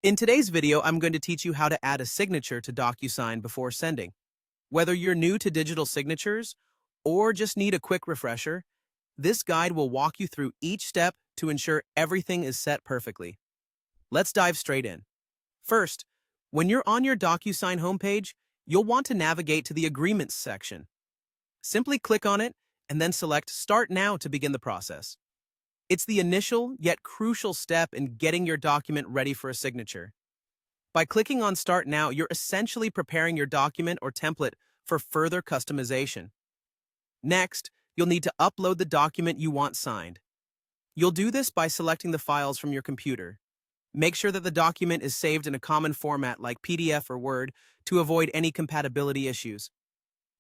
In today's video, I'm going to teach you how to add a signature to DocuSign before sending. Whether you're new to digital signatures or just need a quick refresher, this guide will walk you through each step to ensure everything is set perfectly. Let's dive straight in. First, when you're on your DocuSign homepage, you'll want to navigate to the Agreements section. Simply click on it and then select Start Now to begin the process. It's the initial yet crucial step in getting your document ready for a signature. By clicking on Start Now, you're essentially preparing your document or template for further customization. Next, you'll need to upload the document you want signed. You'll do this by selecting the files from your computer. Make sure that the document is saved in a common format like PDF or Word to avoid any compatibility issues.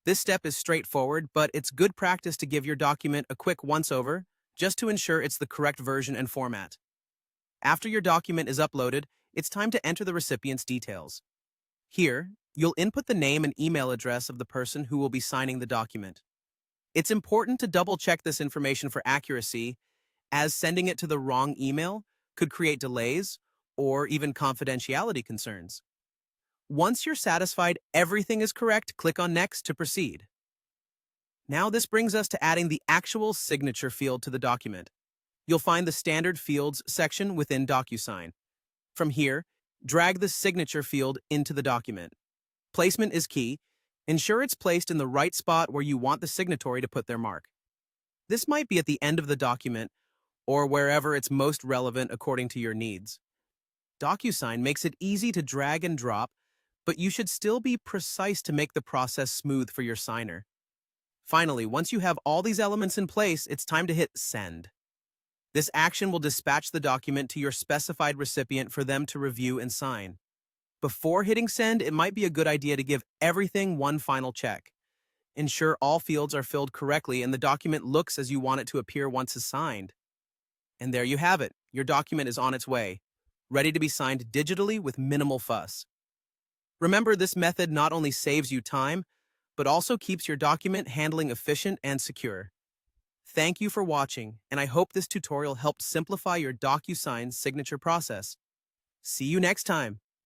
This step is straightforward, but it's good practice to give your document a quick once-over just to ensure it's the correct version and format. After your document is uploaded, it's time to enter the recipient's details. Here, you'll input the name and email address of the person who will be signing the document. It's important to double-check this information for accuracy, as sending it to the wrong email could create delays or even confidentiality concerns. Once you're satisfied everything is correct, click on Next to proceed. Now this brings us to adding the actual signature field to the document. You'll find the Standard Fields section within DocuSign. From here, drag the signature field into the document. Placement is key. Ensure it's placed in the right spot where you want the signatory to put their mark. This might be at the end of the document or wherever it's most relevant according to your needs. DocuSign makes it easy to drag and drop, but you should still be precise to make the process smooth for your signer. Finally, once you have all these elements in place, it's time to hit Send. This action will dispatch the document to your specified recipient for them to review and sign. Before hitting Send, it might be a good idea to give everything one final check. Ensure all fields are filled correctly and the document looks as you want it to appear once it's signed. And there you have it. Your document is on its way, ready to be signed digitally with minimal fuss. Remember, this method not only saves you time, but also keeps your document handling efficient and secure. Thank you for watching, and I hope this tutorial helped simplify your DocuSign signature process. See you next time.